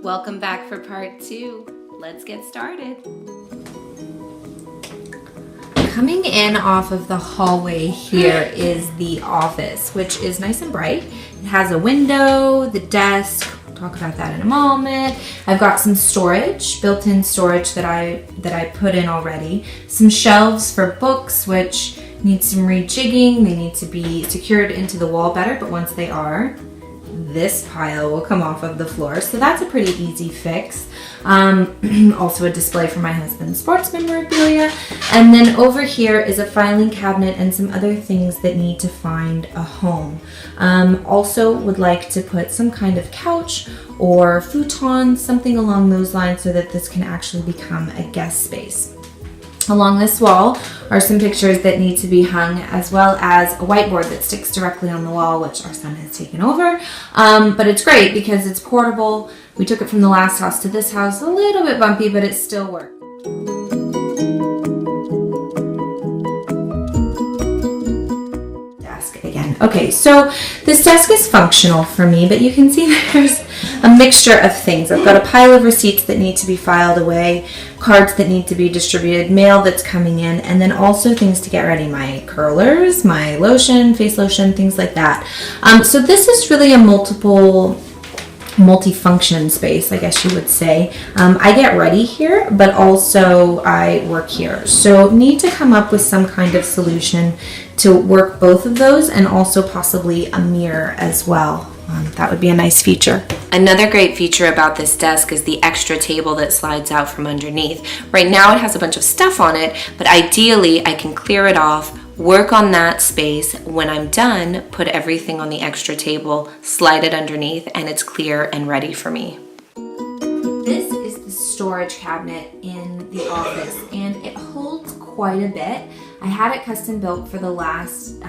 Welcome back for part 2. Let's get started. Coming in off of the hallway here is the office, which is nice and bright. It has a window, the desk. We'll talk about that in a moment. I've got some storage, built-in storage that I put in already. Some shelves for books, which need some rejigging. They need to be secured into the wall better, but once they are, this pile will come off of the floor, so that's a pretty easy fix. Also a display for my husband's sports memorabilia, and then over here is a filing cabinet and some other things that need to find a home. Also would like to put some kind of couch or futon, something along those lines, so that this can actually become a guest space. Along this wall are some pictures that need to be hung, as well as a whiteboard that sticks directly on the wall, which our son has taken over. But it's great because it's portable. We took it from the last house to this house, a little bit bumpy, but it still works. Desk again. Okay, so this desk is functional for me, but you can see there's a mixture of things. I've got a pile of receipts that need to be filed away, cards that need to be distributed, mail that's coming in, and then also things to get ready, my curlers, my lotion, face lotion, things like that. So this is really a multi-function space, I guess you would say. I get ready here, but also I work here. So need to come up with some kind of solution to work both of those, and also possibly a mirror as well. That would be a nice feature. Another great feature about this desk is the extra table that slides out from underneath. Right now it has a bunch of stuff on it, but ideally I can clear it off, work on that space. When I'm done, put everything on the extra table, slide it underneath, and it's clear and ready for me. This is the storage cabinet in the office, and it holds quite a bit. I had it custom built for the last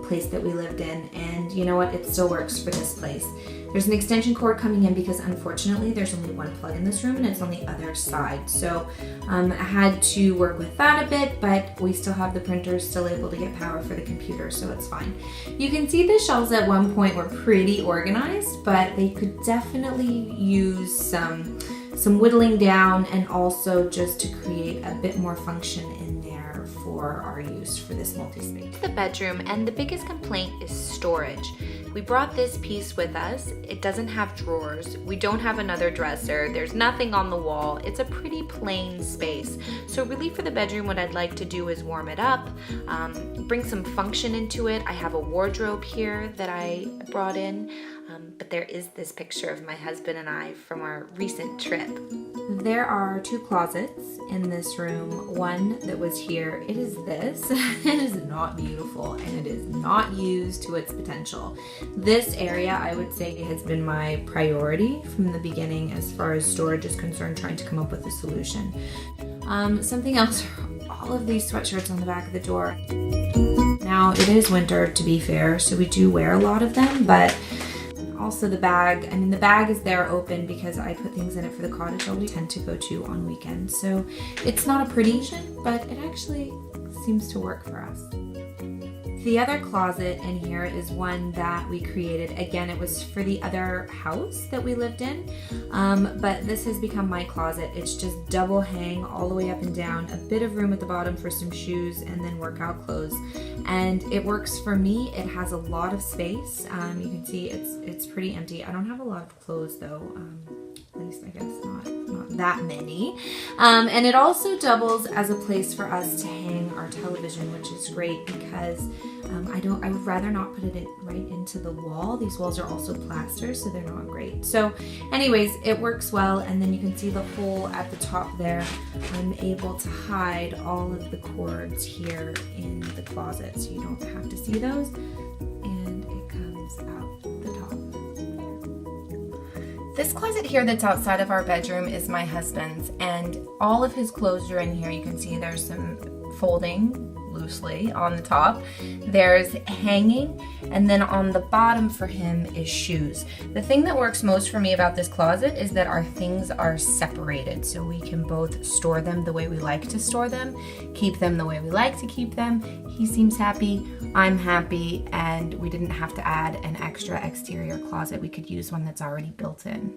place that we lived in, and you know what, it still works for this place. There's an extension cord coming in because unfortunately there's only one plug in this room and it's on the other side, so I had to work with that a bit, but we still have the printers still able to get power for the computer, so it's fine. You can see the shelves at one point were pretty organized, but they could definitely use some whittling down, and also just to create a bit more function in there for our use for this multi-space. The bedroom, and the biggest complaint is storage. We brought this piece with us. It doesn't have drawers. We don't have another dresser. There's nothing on the wall. It's a pretty plain space. So really for the bedroom, what I'd like to do is warm it up, bring some function into it. I have a wardrobe here that I brought in. But there is this picture of my husband and I from our recent trip. There are 2 closets in this room. One that was here. It is this. It is not beautiful, and it is not used to its potential. This area, I would say, has been my priority from the beginning as far as storage is concerned, trying to come up with a solution. Something else, all of these sweatshirts on the back of the door. Now, it is winter, to be fair, so we do wear a lot of them, but also the bag. I mean, the bag is there open because I put things in it for the cottage that we tend to go to on weekends. So it's not a pretty, but it actually seems to work for us. The other closet in here is one that we created. Again, it was for the other house that we lived in, but this has become my closet. It's just double hang all the way up and down, a bit of room at the bottom for some shoes, and then workout clothes. And it works for me. It has a lot of space. You can see it's pretty empty. I don't have a lot of clothes though. At least I guess not that many. And it also doubles as a place for us to hang our television, which is great because I would rather not put it right into the wall. These walls are also plaster, so they're not great. So anyways, it works well, and then you can see the hole at the top there. I'm able to hide all of the cords here in the closet, so you don't have to see those, and it comes out the top. This closet here that's outside of our bedroom is my husband's, and all of his clothes are in here. You can see there's some folding loosely on the top. There's hanging, and then on the bottom for him is shoes. The thing that works most for me about this closet is that our things are separated, so we can both store them the way we like to store them, keep them the way we like to keep them. He seems happy, I'm happy, and we didn't have to add an extra exterior closet. We could use one that's already built in.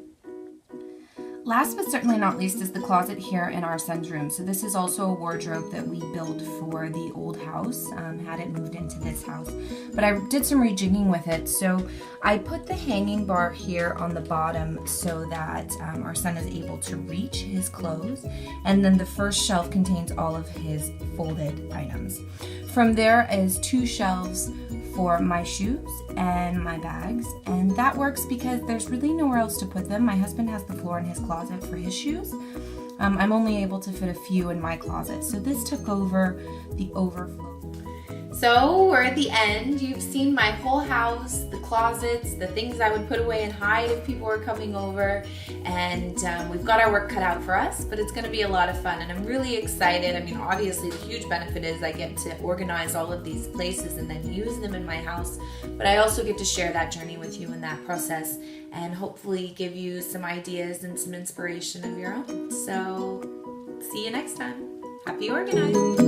Last but certainly not least is the closet here in our son's room. So this is also a wardrobe that we built for the old house, had it moved into this house. But I did some rejigging with it. So I put the hanging bar here on the bottom so that our son is able to reach his clothes. And then the first shelf contains all of his folded items. From there is 2 shelves for my shoes and my bags, and that works because there's really nowhere else to put them. My husband has the floor in his closet for his shoes. I'm only able to fit a few in my closet, so this took over the overflow. So we're at the end. You've seen my whole house, the closets, the things I would put away and hide if people were coming over, and we've got our work cut out for us, but it's going to be a lot of fun, and I'm really excited. I mean, obviously the huge benefit is I get to organize all of these places and then use them in my house, but I also get to share that journey with you in that process and hopefully give you some ideas and some inspiration of your own. So see you next time. Happy organizing!